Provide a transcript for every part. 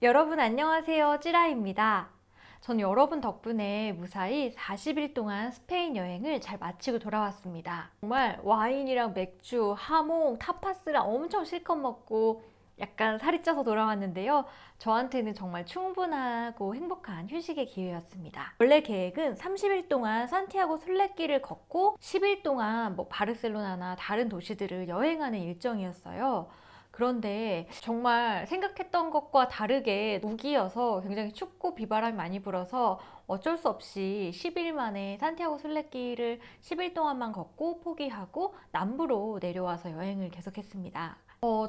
여러분 안녕하세요. 찌라입니다. 전 여러분 덕분에 무사히 40일 동안 스페인 여행을 잘 마치고 돌아왔습니다. 정말 와인이랑 맥주, 하몽, 타파스랑 엄청 실컷 먹고 약간 살이 쪄서 돌아왔는데요. 저한테는 정말 충분하고 행복한 휴식의 기회였습니다. 원래 계획은 30일 동안 산티아고 순례길을 걷고 10일 동안 바르셀로나나 다른 도시들을 여행하는 일정이었어요. 그런데 정말 생각했던 것과 다르게 우기여서 굉장히 춥고 비바람이 많이 불어서 어쩔 수 없이 10일 만에 산티아고 순례길을 10일 동안만 걷고 포기하고 남부로 내려와서 여행을 계속했습니다.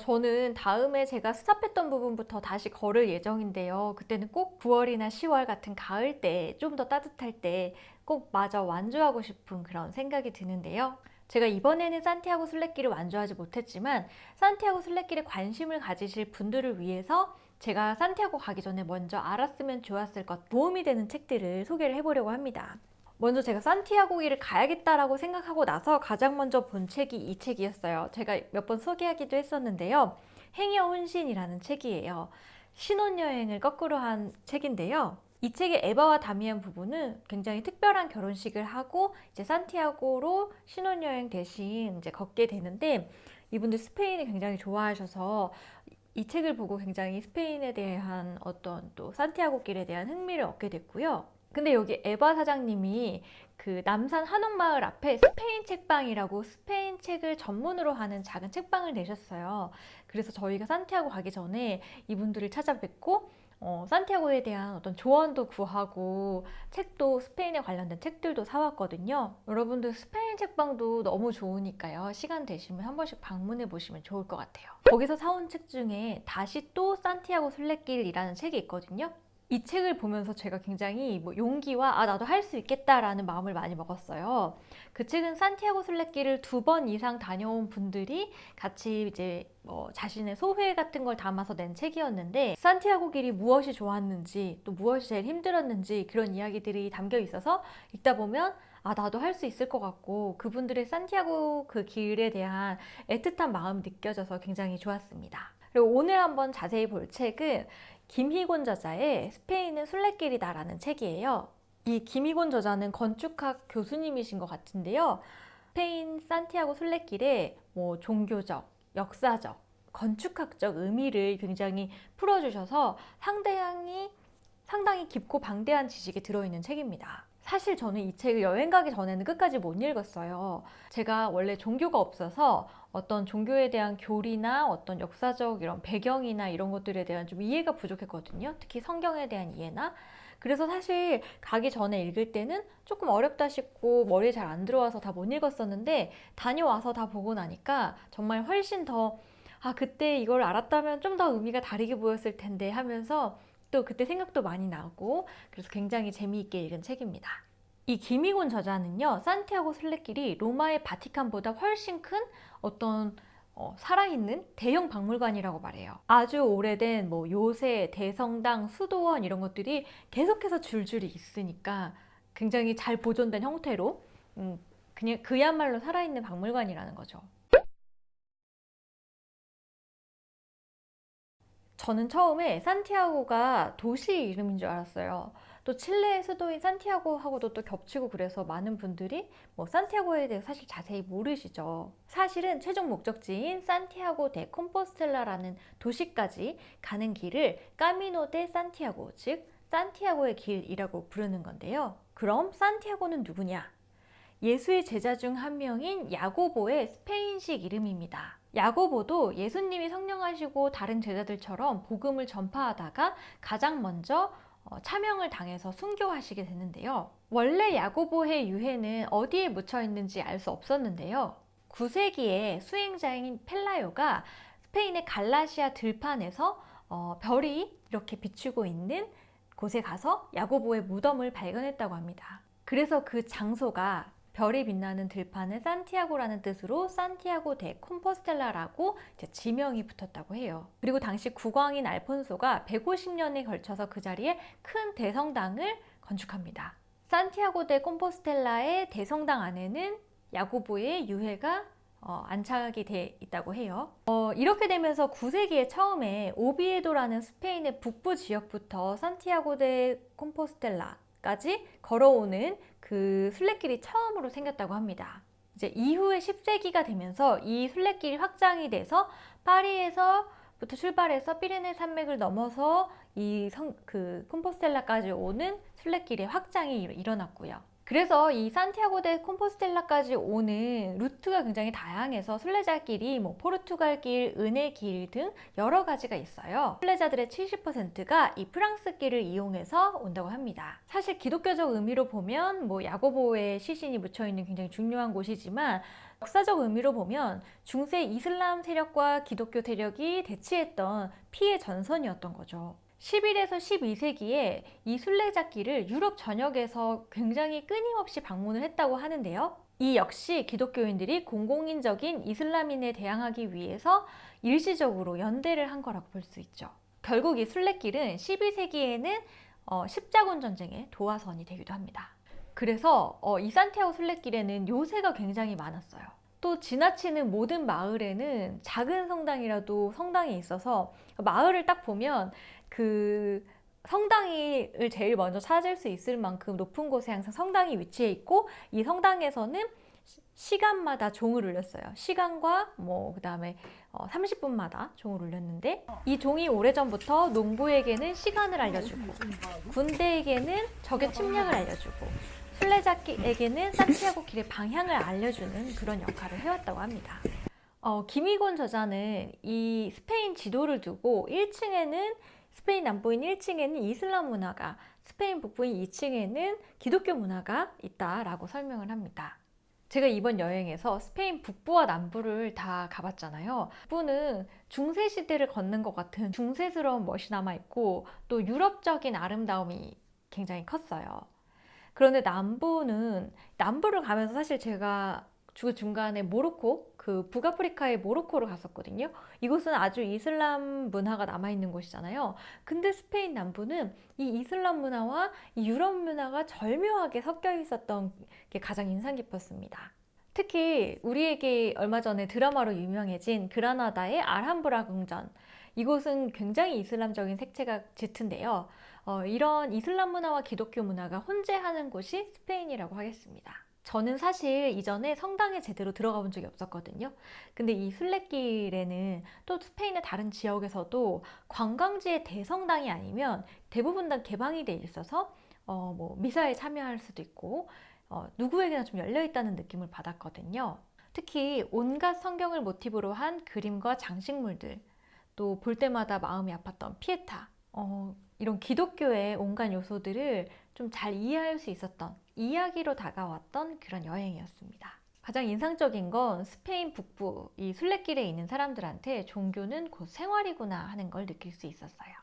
저는 다음에 제가 스탑했던 부분부터 다시 걸을 예정인데요. 그때는 꼭 9월이나 10월 같은 가을 때, 좀 더 따뜻할 때 꼭 마저 완주하고 싶은 그런 생각이 드는데요. 제가 이번에는 산티아고 순례길을 완주하지 못했지만 산티아고 순례길에 관심을 가지실 분들을 위해서 제가 산티아고 가기 전에 먼저 알았으면 좋았을 것, 도움이 되는 책들을 소개를 해보려고 합니다. 먼저 제가 산티아고 길을 가야겠다라고 생각하고 나서 가장 먼저 본 책이 이 책이었어요. 제가 몇 번 소개하기도 했었는데요. 행여 혼신이라는 책이에요. 신혼여행을 거꾸로 한 책인데요. 이 책의 에바와 다미안 부부는 굉장히 특별한 결혼식을 하고 이제 산티아고로 신혼여행 대신 이제 걷게 되는데, 이분들 스페인을 굉장히 좋아하셔서 이 책을 보고 굉장히 스페인에 대한 어떤 또 산티아고 길에 대한 흥미를 얻게 됐고요. 근데 여기 에바 사장님이 그 남산 한옥마을 앞에 스페인 책방이라고 스페인 책을 전문으로 하는 작은 책방을 내셨어요. 그래서 저희가 산티아고 가기 전에 이분들을 찾아뵙고 산티아고에 대한 어떤 조언도 구하고 책도 스페인에 관련된 책들도 사왔거든요. 여러분들 스페인 책방도 너무 좋으니까요. 시간 되시면 한 번씩 방문해 보시면 좋을 것 같아요. 거기서 사온 책 중에 다시 또 산티아고 순례길이라는 책이 있거든요. 이 책을 보면서 제가 굉장히 용기와 나도 할 수 있겠다라는 마음을 많이 먹었어요. 그 책은 산티아고 순례길을 2번 이상 다녀온 분들이 같이 이제 자신의 소회 같은 걸 담아서 낸 책이었는데, 산티아고 길이 무엇이 좋았는지 또 무엇이 제일 힘들었는지 그런 이야기들이 담겨 있어서 읽다 보면 나도 할 수 있을 것 같고 그분들의 산티아고 그 길에 대한 애틋한 마음이 느껴져서 굉장히 좋았습니다. 그리고 오늘 한번 자세히 볼 책은 김희곤 저자의 스페인은 순례길이다 라는 책이에요. 이 김희곤 저자는 건축학 교수님이신 것 같은데요. 스페인 산티아고 순례길에 종교적, 역사적, 건축학적 의미를 굉장히 풀어주셔서 상당히 깊고 방대한 지식이 들어있는 책입니다. 사실 저는 이 책을 여행 가기 전에는 끝까지 못 읽었어요. 제가 원래 종교가 없어서 어떤 종교에 대한 교리나 어떤 역사적 이런 배경이나 이런 것들에 대한 좀 이해가 부족했거든요. 특히 성경에 대한 이해나. 그래서 사실 가기 전에 읽을 때는 조금 어렵다 싶고 머리에 잘 안 들어와서 다 못 읽었었는데, 다녀와서 다 보고 나니까 정말 훨씬 더 그때 이걸 알았다면 좀 더 의미가 다르게 보였을 텐데 하면서 또 그때 생각도 많이 나고, 그래서 굉장히 재미있게 읽은 책입니다. 이 김희곤 저자는요, 산티아고 순례길이 로마의 바티칸보다 훨씬 큰 어떤 살아있는 대형 박물관이라고 말해요. 아주 오래된 요새, 대성당, 수도원 이런 것들이 계속해서 줄줄이 있으니까 굉장히 잘 보존된 형태로 그냥 그야말로 살아있는 박물관이라는 거죠. 저는 처음에 산티아고가 도시 이름인 줄 알았어요. 또 칠레의 수도인 산티아고하고도 또 겹치고, 그래서 많은 분들이 산티아고에 대해 사실 자세히 모르시죠. 사실은 최종 목적지인 산티아고 데 콤포스텔라라는 도시까지 가는 길을 까미노 데 산티아고, 즉 산티아고의 길이라고 부르는 건데요. 그럼 산티아고는 누구냐? 예수의 제자 중 한 명인 야고보의 스페인식 이름입니다. 야고보도 예수님이 성령하시고 다른 제자들처럼 복음을 전파하다가 가장 먼저 차명을 당해서 순교하시게 되는데요. 원래 야고보의 유해는 어디에 묻혀 있는지 알 수 없었는데요. 9세기에 수행자인 펠라요가 스페인의 갈라시아 들판에서 별이 이렇게 비추고 있는 곳에 가서 야고보의 무덤을 발견했다고 합니다. 그래서 그 장소가 별이 빛나는 들판의 산티아고라는 뜻으로 산티아고 데 콤포스텔라라고 지명이 붙었다고 해요. 그리고 당시 국왕인 알폰소가 150년에 걸쳐서 그 자리에 큰 대성당을 건축합니다. 산티아고 데 콤포스텔라의 대성당 안에는 야고보의 유해가 안착이 돼 있다고 해요. 이렇게 되면서 9세기에 처음에 오비에도라는 스페인의 북부 지역부터 산티아고 데 콤포스텔라까지 걸어오는 그 순례길이 처음으로 생겼다고 합니다. 이제 이후에 10세기가 되면서 이 순례길이 확장이 돼서 파리에서부터 출발해서 피레네 산맥을 넘어서 그 콤포스텔라까지 오는 순례길의 확장이 일어났고요. 그래서 이 산티아고 데 콤포스텔라까지 오는 루트가 굉장히 다양해서 순례자길이 뭐 포르투갈길, 은혜길 등 여러 가지가 있어요. 순례자들의 70%가 이 프랑스길을 이용해서 온다고 합니다. 사실 기독교적 의미로 보면 뭐 야고보의 시신이 묻혀 있는 굉장히 중요한 곳이지만 역사적 의미로 보면 중세 이슬람 세력과 기독교 세력이 대치했던 피해 전선이었던 거죠. 11에서 12세기에 이 순례자길을 유럽 전역에서 굉장히 끊임없이 방문을 했다고 하는데요. 이 역시 기독교인들이 공공인적인 이슬람인에 대항하기 위해서 일시적으로 연대를 한 거라고 볼 수 있죠. 결국 이 순례길은 12세기에는 십자군 전쟁의 도화선이 되기도 합니다. 그래서 이 산티아고 순례길에는 요새가 굉장히 많았어요. 또 지나치는 모든 마을에는 작은 성당이라도 성당이 있어서 마을을 딱 보면 그 성당을 제일 먼저 찾을 수 있을 만큼 높은 곳에 항상 성당이 위치해 있고 이 성당에서는 시간마다 종을 울렸어요. 시간과 그 다음에 30분마다 종을 울렸는데 이 종이 오래전부터 농부에게는 시간을 알려주고 군대에게는 적의 침략을 알려주고 순례자에게는 산티아고 길의 방향을 알려주는 그런 역할을 해왔다고 합니다. 김희곤 저자는 이 스페인 지도를 두고 1층에는 스페인 남부인 1층에는 이슬람 문화가, 스페인 북부인 2층에는 기독교 문화가 있다라고 설명을 합니다. 제가 이번 여행에서 스페인 북부와 남부를 다 가봤잖아요. 북부는 중세 시대를 걷는 것 같은 중세스러운 멋이 남아있고 또 유럽적인 아름다움이 굉장히 컸어요. 그런데 남부를 가면서 사실 제가 중간에 모로코, 그 북아프리카의 모로코를 갔었거든요. 이곳은 아주 이슬람 문화가 남아있는 곳이잖아요. 근데 스페인 남부는 이 이슬람 문화와 이 유럽 문화가 절묘하게 섞여 있었던 게 가장 인상 깊었습니다. 특히 우리에게 얼마 전에 드라마로 유명해진 그라나다의 알함브라 궁전. 이곳은 굉장히 이슬람적인 색채가 짙은데요. 이런 이슬람 문화와 기독교 문화가 혼재하는 곳이 스페인이라고 하겠습니다. 저는 사실 이전에 성당에 제대로 들어가 본 적이 없었거든요. 근데 이 순례길에는 또 스페인의 다른 지역에서도 관광지의 대성당이 아니면 대부분 다 개방이 돼 있어서 미사에 참여할 수도 있고 누구에게나 좀 열려 있다는 느낌을 받았거든요. 특히 온갖 성경을 모티브로 한 그림과 장식물들, 또 볼 때마다 마음이 아팠던 피에타, 이런 기독교의 온갖 요소들을 좀 잘 이해할 수 있었던 이야기로 다가왔던 그런 여행이었습니다. 가장 인상적인 건 스페인 북부 이 순례길에 있는 사람들한테 종교는 곧 생활이구나 하는 걸 느낄 수 있었어요.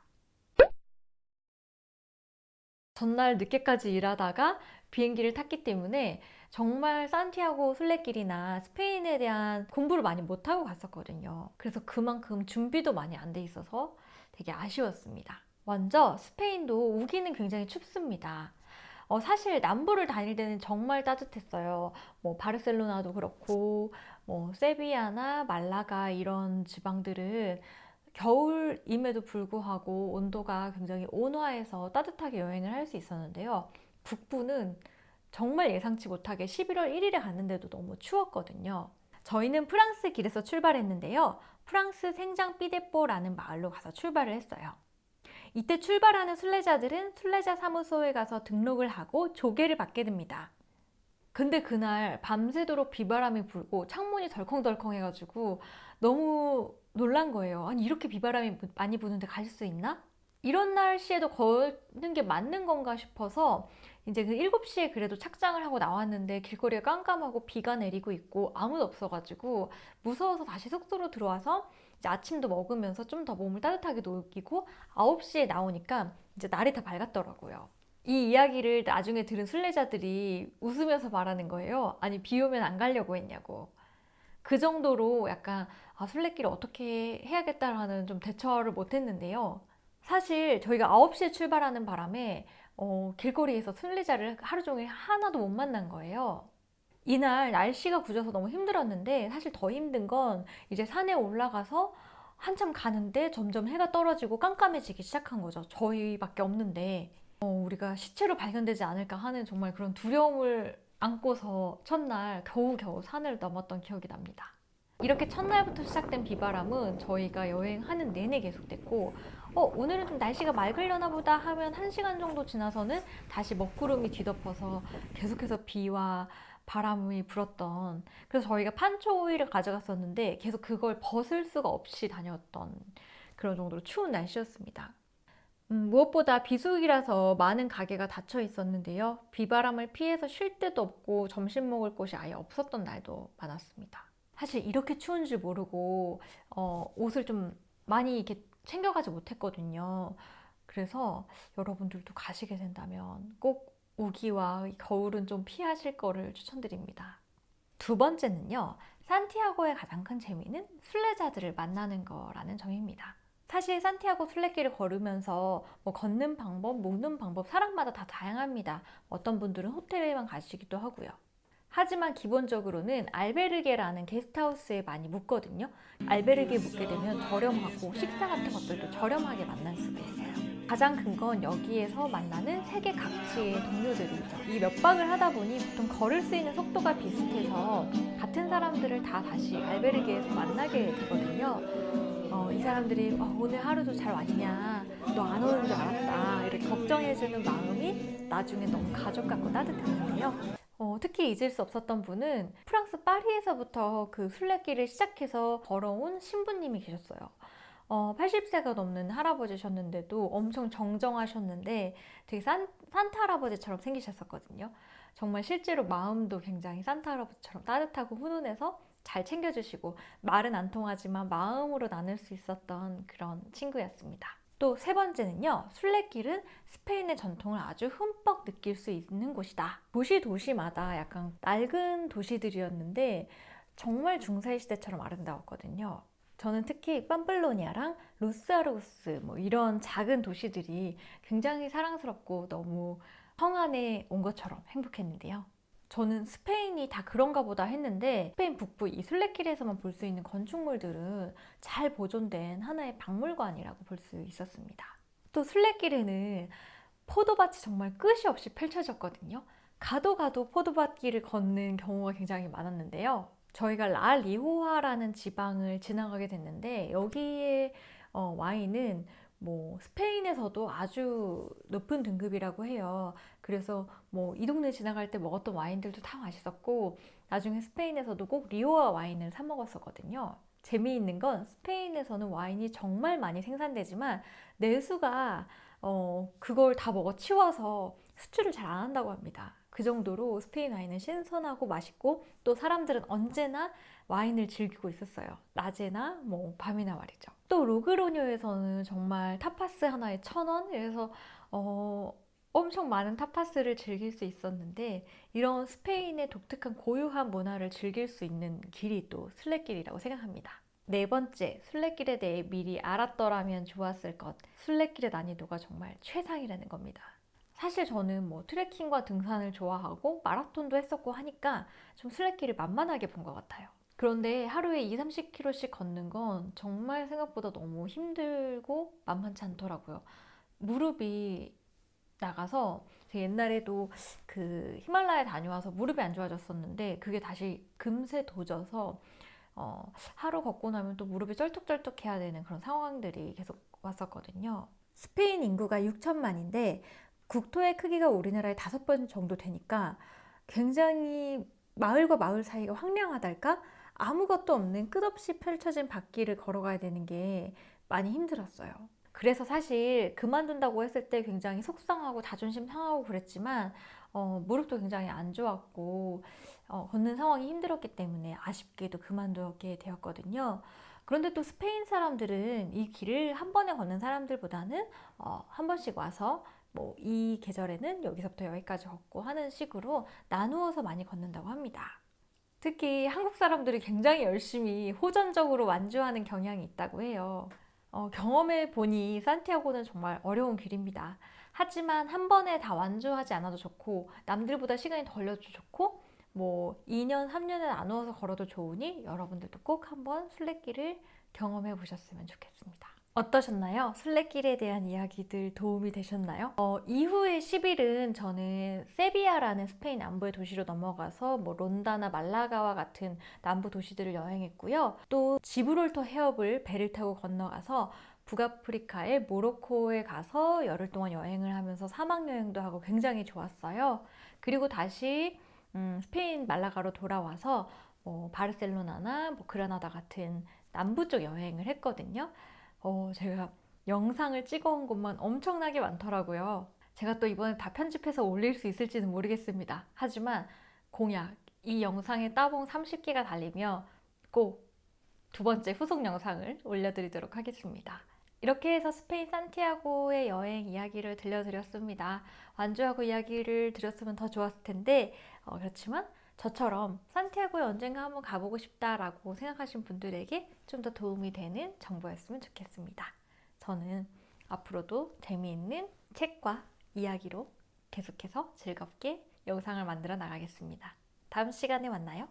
전날 늦게까지 일하다가 비행기를 탔기 때문에 정말 산티아고 순례길이나 스페인에 대한 공부를 많이 못하고 갔었거든요. 그래서 그만큼 준비도 많이 안 돼 있어서 되게 아쉬웠습니다. 먼저 스페인도 우기는 굉장히 춥습니다. 사실 남부를 다닐 때는 정말 따뜻했어요. 바르셀로나도 그렇고 세비야나 말라가 이런 지방들은 겨울임에도 불구하고 온도가 굉장히 온화해서 따뜻하게 여행을 할 수 있었는데요. 북부는 정말 예상치 못하게 11월 1일에 갔는데도 너무 추웠거든요. 저희는 프랑스 길에서 출발했는데요. 프랑스 생장 삐데뽀라는 마을로 가서 출발을 했어요. 이때 출발하는 순례자들은 순례자 사무소에 가서 등록을 하고 조계를 받게 됩니다. 근데 그날 밤새도록 비바람이 불고 창문이 덜컹덜컹 해가지고 너무 놀란 거예요. 아니 이렇게 비바람이 많이 부는데 갈 수 있나? 이런 날씨에도 걷는 게 맞는 건가 싶어서 이제 그 7시에 그래도 착장을 하고 나왔는데 길거리가 깜깜하고 비가 내리고 있고 아무도 없어가지고 무서워서 다시 숙소로 들어와서 이제 아침도 먹으면서 좀 더 몸을 따뜻하게 녹이고 9시에 나오니까 이제 날이 다 밝았더라고요. 이 이야기를 나중에 들은 순례자들이 웃으면서 말하는 거예요. 아니 비 오면 안 가려고 했냐고. 그 정도로 약간 순례길을 어떻게 해야겠다라는 좀 대처를 못 했는데요. 사실 저희가 9시에 출발하는 바람에 길거리에서 순례자를 하루 종일 하나도 못 만난 거예요. 이날 날씨가 굳어서 너무 힘들었는데 사실 더 힘든 건 이제 산에 올라가서 한참 가는데 점점 해가 떨어지고 깜깜해지기 시작한 거죠. 저희밖에 없는데 우리가 시체로 발견되지 않을까 하는 정말 그런 두려움을 안고서 첫날 겨우겨우 산을 넘었던 기억이 납니다. 이렇게 첫날부터 시작된 비바람은 저희가 여행하는 내내 계속됐고 오늘은 좀 날씨가 맑으려나 보다 하면 1시간 정도 지나서는 다시 먹구름이 뒤덮어서 계속해서 비와 바람이 불었던, 그래서 저희가 판초 오일을 가져갔었는데 계속 그걸 벗을 수가 없이 다녔던 그런 정도로 추운 날씨였습니다. 무엇보다 비수기라서 많은 가게가 닫혀 있었는데요. 비바람을 피해서 쉴 데도 없고 점심 먹을 곳이 아예 없었던 날도 많았습니다. 사실 이렇게 추운 줄 모르고 옷을 좀 많이 이렇게 챙겨가지 못했거든요. 그래서 여러분들도 가시게 된다면 꼭 우기와 겨울은 좀 피하실 거를 추천드립니다. 두 번째는요, 산티아고의 가장 큰 재미는 순례자들을 만나는 거라는 점입니다. 사실 산티아고 순례길을 걸으면서 걷는 방법, 묵는 방법 사람마다 다 다양합니다. 어떤 분들은 호텔에만 가시기도 하고요. 하지만 기본적으로는 알베르게라는 게스트하우스에 많이 묵거든요. 알베르게에 묵게 되면 저렴하고 식사 같은 것들도 저렴하게 만날 수가 있어요. 가장 큰 건 여기에서 만나는 세계 각지의 동료들이죠. 이 몇 박을 하다 보니 보통 걸을 수 있는 속도가 비슷해서 같은 사람들을 다 다시 알베르게에서 만나게 되거든요. 이 사람들이 오늘 하루도 잘 왔냐, 너 안 오는 줄 알았다, 이렇게 걱정해주는 마음이 나중에 너무 가족 같고 따뜻했는데요. 특히 잊을 수 없었던 분은 프랑스 파리에서부터 그 순례길을 시작해서 걸어온 신부님이 계셨어요. 80세가 넘는 할아버지셨는데도 엄청 정정하셨는데 되게 산타 할아버지처럼 생기셨었거든요. 정말 실제로 마음도 굉장히 산타 할아버지처럼 따뜻하고 훈훈해서 잘 챙겨주시고 말은 안 통하지만 마음으로 나눌 수 있었던 그런 친구였습니다. 또 세 번째는요, 순례길은 스페인의 전통을 아주 흠뻑 느낄 수 있는 곳이다. 도시마다 약간 낡은 도시들이었는데 정말 중세시대처럼 아름다웠거든요. 저는 특히 팜플로니아랑 루스아르고스 이런 작은 도시들이 굉장히 사랑스럽고 너무 성안에 온 것처럼 행복했는데요. 저는 스페인이 다 그런가 보다 했는데 스페인 북부 이 순례길에서만 볼 수 있는 건축물들은 잘 보존된 하나의 박물관이라고 볼 수 있었습니다. 또 순례길에는 포도밭이 정말 끝이 없이 펼쳐졌거든요. 가도 포도밭길을 걷는 경우가 굉장히 많았는데요. 저희가 라리오하라는 지방을 지나가게 됐는데 여기에 와인은 스페인에서도 아주 높은 등급이라고 해요. 그래서 이 동네 지나갈 때 먹었던 와인들도 다 맛있었고 나중에 스페인에서도 꼭 리오아 와인을 사 먹었었거든요. 재미있는 건 스페인에서는 와인이 정말 많이 생산되지만 내수가 그걸 다 먹어치워서 수출을 잘 안 한다고 합니다. 그 정도로 스페인 와인은 신선하고 맛있고 또 사람들은 언제나 와인을 즐기고 있었어요. 낮에나 밤이나 말이죠. 또 로그로뇨에서는 정말 타파스 하나에 1,000원? 그래서 엄청 많은 타파스를 즐길 수 있었는데 이런 스페인의 독특한 고유한 문화를 즐길 수 있는 길이 또 순례길이라고 생각합니다. 네 번째, 순례길에 대해 미리 알았더라면 좋았을 것. 순례길의 난이도가 정말 최상이라는 겁니다. 사실 저는 트레킹과 등산을 좋아하고 마라톤도 했었고 하니까 좀 순례길을 만만하게 본 것 같아요. 그런데 하루에 20-30km씩 걷는 건 정말 생각보다 너무 힘들고 만만치 않더라고요. 무릎이 나가서 제가 옛날에도 그 히말라야 다녀와서 무릎이 안 좋아졌었는데 그게 다시 금세 도져서 하루 걷고 나면 또 무릎이 쩔뚝쩔뚝 해야 되는 그런 상황들이 계속 왔었거든요. 스페인 인구가 6천만인데 국토의 크기가 우리나라의 5번 정도 되니까 굉장히 마을과 마을 사이가 황량하달까? 아무것도 없는 끝없이 펼쳐진 밭길을 걸어가야 되는 게 많이 힘들었어요. 그래서 사실 그만둔다고 했을 때 굉장히 속상하고 자존심 상하고 그랬지만 무릎도 굉장히 안 좋았고 걷는 상황이 힘들었기 때문에 아쉽게도 그만두게 되었거든요. 그런데 또 스페인 사람들은 이 길을 한 번에 걷는 사람들보다는 한 번씩 와서 이 계절에는 여기서부터 여기까지 걷고 하는 식으로 나누어서 많이 걷는다고 합니다. 특히 한국 사람들이 굉장히 열심히 호전적으로 완주하는 경향이 있다고 해요. 경험해 보니 산티아고는 정말 어려운 길입니다. 하지만 한 번에 다 완주하지 않아도 좋고 남들보다 시간이 더 걸려도 좋고 뭐 2년, 3년에 나누어서 걸어도 좋으니 여러분들도 꼭 한번 순례길을 경험해 보셨으면 좋겠습니다. 어떠셨나요? 순례길에 대한 이야기들 도움이 되셨나요? 이후의 10일은 저는 세비야라는 스페인 남부의 도시로 넘어가서 뭐 론다나 말라가와 같은 남부 도시들을 여행했고요. 또 지브롤터 해협을 배를 타고 건너가서 북아프리카의 모로코에 가서 열흘 동안 여행을 하면서 사막 여행도 하고 굉장히 좋았어요. 그리고 다시 스페인 말라가로 돌아와서 뭐 바르셀로나나 뭐 그라나다 같은 남부 쪽 여행을 했거든요. 제가 영상을 찍어온 곳만 엄청나게 많더라고요. 제가 또 이번에 다 편집해서 올릴 수 있을지는 모르겠습니다. 하지만 공약, 이 영상에 따봉 30개가 달리며 꼭 두 번째 후속 영상을 올려드리도록 하겠습니다. 이렇게 해서 스페인 산티아고의 여행 이야기를 들려드렸습니다. 완주하고 이야기를 드렸으면 더 좋았을 텐데 그렇지만 저처럼 산티아고에 언젠가 한번 가보고 싶다라고 생각하신 분들에게 좀 더 도움이 되는 정보였으면 좋겠습니다. 저는 앞으로도 재미있는 책과 이야기로 계속해서 즐겁게 영상을 만들어 나가겠습니다. 다음 시간에 만나요.